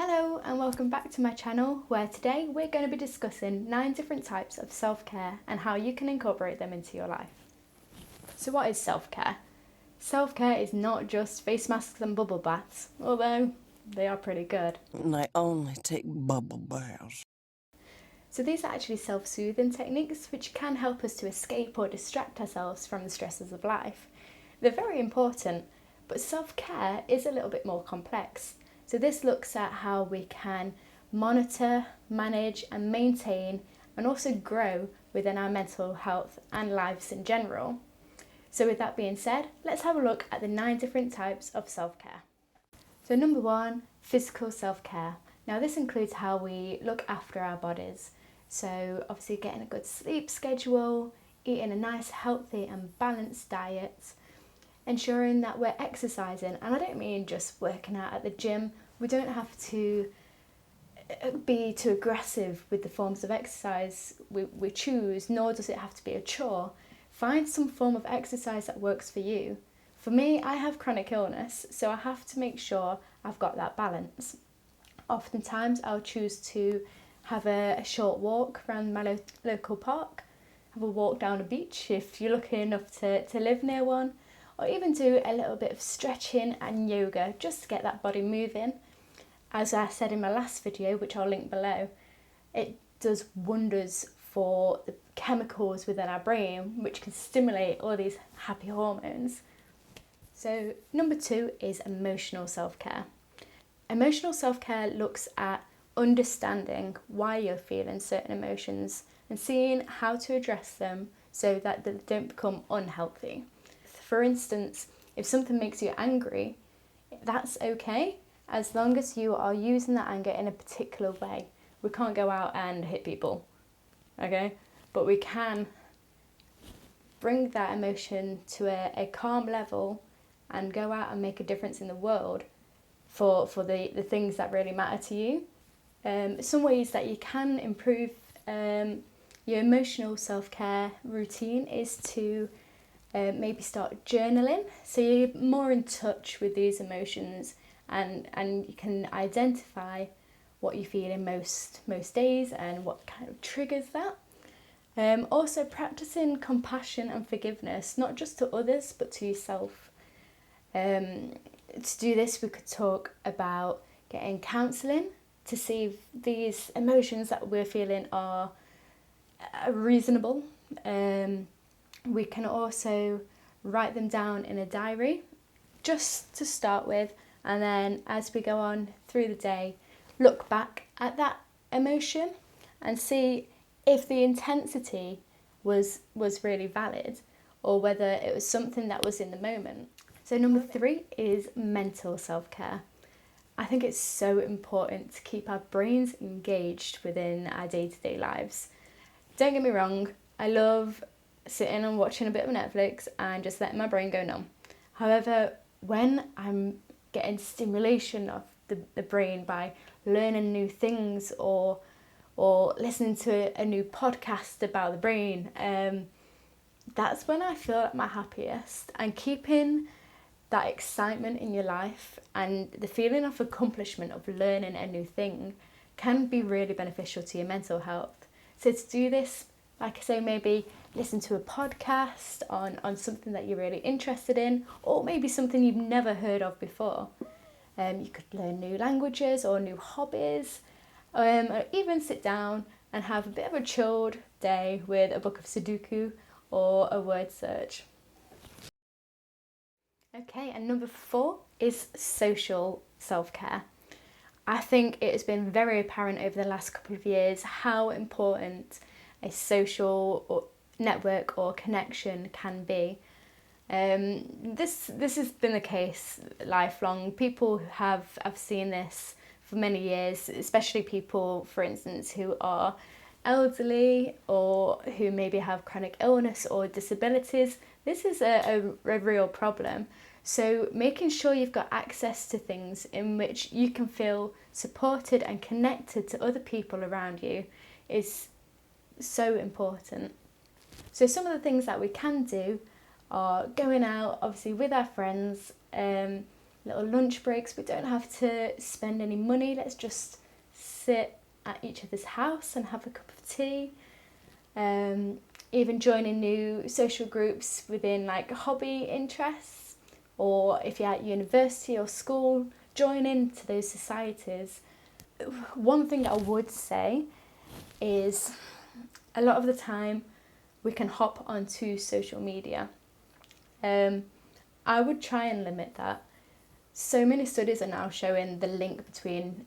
Hello and welcome back to my channel, where today we're going to be discussing 9 different types of self-care and how you can incorporate them into your life. So what is self-care? Self-care is not just face masks and bubble baths, although they are pretty good. And I only take bubble baths. So these are actually self-soothing techniques which can help us to escape or distract ourselves from the stresses of life. They're very important, but self-care is a little bit more complex. So this looks at how we can monitor, manage and maintain and also grow within our mental health and lives in general. So with that being said, let's have a look at the 9 different types of self-care. So number 1, physical self-care. Now this includes how we look after our bodies. So obviously getting a good sleep schedule, eating a nice healthy and balanced diet, ensuring that we're exercising, and I don't mean just working out at the gym. We don't have to be too aggressive with the forms of exercise we choose, nor does it have to be a chore. Find some form of exercise that works for you. For me, I have chronic illness, so I have to make sure I've got that balance. Oftentimes I'll choose to have a short walk around my local park, have a walk down a beach if you're lucky enough to live near one, or even do a little bit of stretching and yoga just to get that body moving. As I said in my last video, which I'll link below, it does wonders for the chemicals within our brain, which can stimulate all these happy hormones. So number 2 is emotional self-care. Emotional self-care looks at understanding why you're feeling certain emotions and seeing how to address them so that they don't become unhealthy. For instance, if something makes you angry, that's okay, as long as you are using that anger in a particular way. We can't go out and hit people, okay? But we can bring that emotion to a calm level and go out and make a difference in the world for the things that really matter to you. Some ways that you can improve your emotional self-care routine is to maybe start journaling, so you're more in touch with these emotions and you can identify what you feel in most days and what kind of triggers that. Also practicing compassion and forgiveness, not just to others but to yourself. To do this, we could talk about getting counselling to see if these emotions that we're feeling are reasonable. We can also write them down in a diary just to start with, and then as we go on through the day, look back at that emotion and see if the intensity was really valid or whether it was something that was in the moment. So number 3 is mental self-care. I think it's so important to keep our brains engaged within our day-to-day lives. Don't get me wrong, I love sitting and watching a bit of Netflix and just letting my brain go numb. However, when I'm getting stimulation of the brain by learning new things or listening to a new podcast about the brain, that's when I feel at my happiest. And keeping that excitement in your life and the feeling of accomplishment of learning a new thing can be really beneficial to your mental health. So to do this, like I say, maybe listen to a podcast on something that you're really interested in, or maybe something you've never heard of before. You could learn new languages or new hobbies, or even sit down and have a bit of a chilled day with a book of Sudoku or a word search. Okay, and number 4 is social self-care. I think it has been very apparent over the last couple of years how important a social network or connection can be. This has been the case lifelong. People I've seen this for many years, especially people, for instance, who are elderly or who maybe have chronic illness or disabilities. This is a real problem. So making sure you've got access to things in which you can feel supported and connected to other people around you is so important. So some of the things that we can do are going out, obviously, with our friends, little lunch breaks. We don't have to spend any money. Let's just sit at each other's house and have a cup of tea. Even joining new social groups within like hobby interests, or if you're at university or school, join into those societies. One thing I would say is a lot of the time we can hop onto social media. I would try and limit that. So many studies are now showing the link between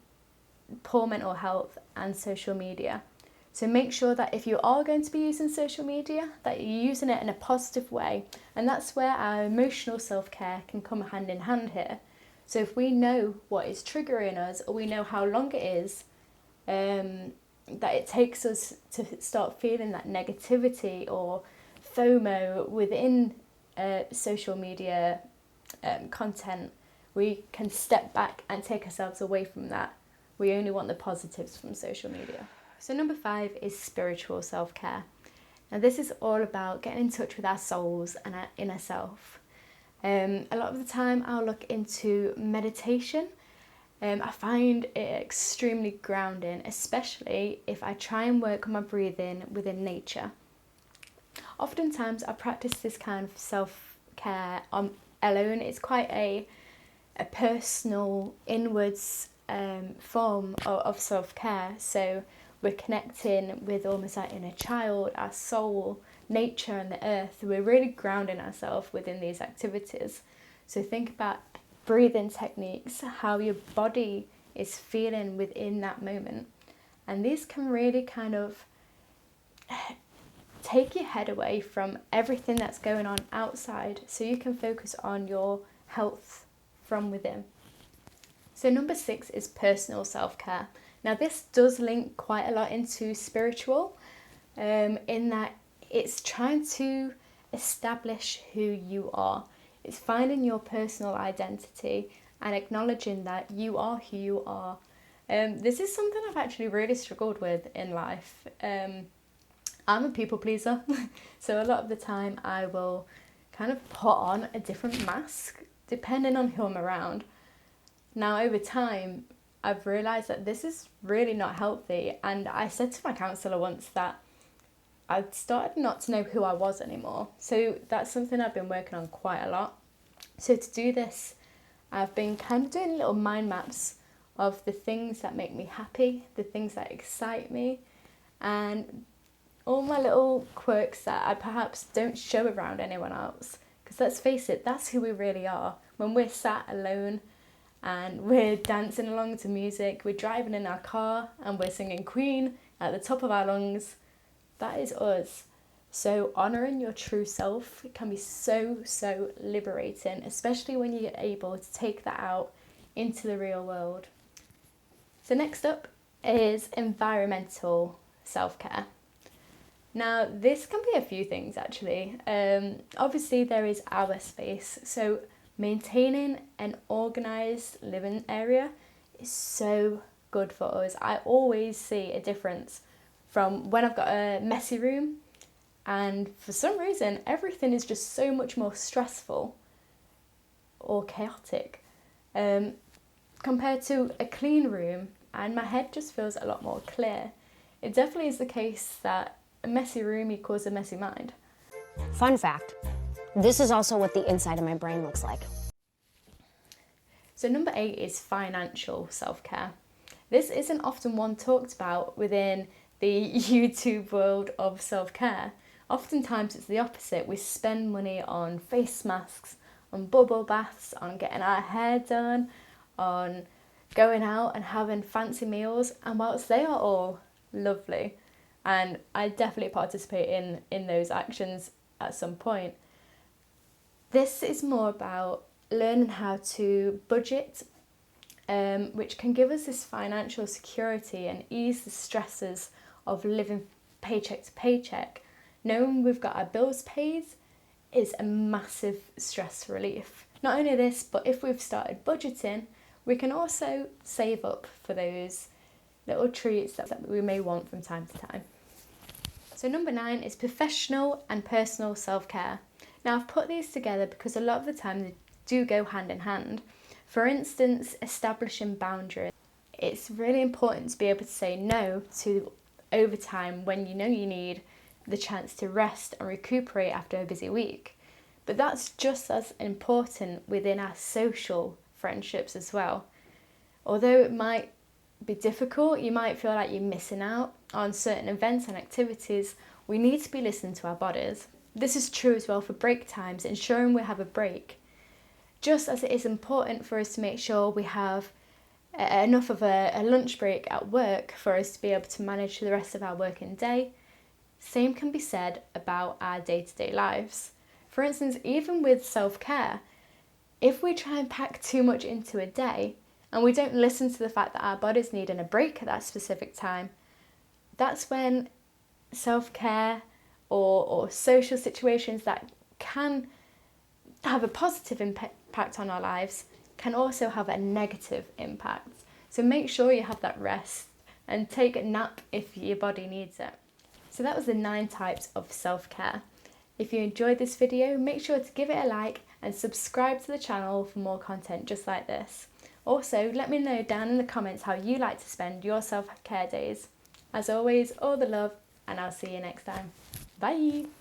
poor mental health and social media. So make sure that if you are going to be using social media, that you're using it in a positive way. And that's where our emotional self-care can come hand in hand here. So if we know what is triggering us, or we know how long it is that it takes us to start feeling that negativity or FOMO within social media content, we can step back and take ourselves away from that. We only want the positives from social media. So number 5 is spiritual self-care. Now this is all about getting in touch with our souls and our inner self. A lot of the time I'll look into meditation. I find it extremely grounding, especially if I try and work on my breathing within nature. Oftentimes I practice this kind of self-care alone. It's quite a personal, inwards form of self-care. So we're connecting with almost our inner child, our soul, nature and the earth. We're really grounding ourselves within these activities. So think about breathing techniques, how your body is feeling within that moment. And these can really kind of take your head away from everything that's going on outside, so you can focus on your health from within. So number 6 is personal self-care. Now this does link quite a lot into spiritual, in that it's trying to establish who you are. It's finding your personal identity and acknowledging that you are who you are. This is something I've actually really struggled with in life. I'm a people pleaser, so a lot of the time I will kind of put on a different mask depending on who I'm around. Now over time I've realised that this is really not healthy, and I said to my counsellor once that I'd started not to know who I was anymore. So that's something I've been working on quite a lot. So to do this, I've been kind of doing little mind maps of the things that make me happy, the things that excite me, and all my little quirks that I perhaps don't show around anyone else. Because let's face it, that's who we really are. When we're sat alone and we're dancing along to music, we're driving in our car and we're singing Queen at the top of our lungs, that is us. So honouring your true self can be so liberating, especially when you're able to take that out into the real world. So next up is environmental self-care. Now this can be a few things actually. Obviously there is our space, so maintaining an organised living area is so good for us. I always see a difference from when I've got a messy room, and for some reason everything is just so much more stressful or chaotic compared to a clean room, and my head just feels a lot more clear. It definitely is the case that a messy room equals a messy mind. Fun fact, this is also what the inside of my brain looks like. So number 8 is financial self-care. This isn't often one talked about within the YouTube world of self-care. Oftentimes it's the opposite. We spend money on face masks, on bubble baths, on getting our hair done, on going out and having fancy meals, and whilst they are all lovely, and I definitely participate in those actions at some point, this is more about learning how to budget, which can give us this financial security and ease the stresses of living paycheck to paycheck. Knowing we've got our bills paid is a massive stress relief. Not only this, but if we've started budgeting, we can also save up for those little treats that we may want from time to time. So number 9 is professional and personal self-care. Now I've put these together because a lot of the time they do go hand in hand. For instance, establishing boundaries. It's really important to be able to say no to overtime when you know you need the chance to rest and recuperate after a busy week. But that's just as important within our social friendships as well. Although it might be difficult, you might feel like you're missing out on certain events and activities, we need to be listening to our bodies. This is true as well for break times, ensuring we have a break. Just as it is important for us to make sure we have enough of a lunch break at work for us to be able to manage the rest of our working day, same can be said about our day-to-day lives. For instance, even with self-care, if we try and pack too much into a day and we don't listen to the fact that our body's needing a break at that specific time, that's when self-care or social situations that can have a positive impact on our lives can also have a negative impact. So make sure you have that rest and take a nap if your body needs it. So that was the 9 types of self-care. If you enjoyed this video, make sure to give it a like and subscribe to the channel for more content just like this. Also, let me know down in the comments how you like to spend your self-care days. As always, all the love, and I'll see you next time. Bye!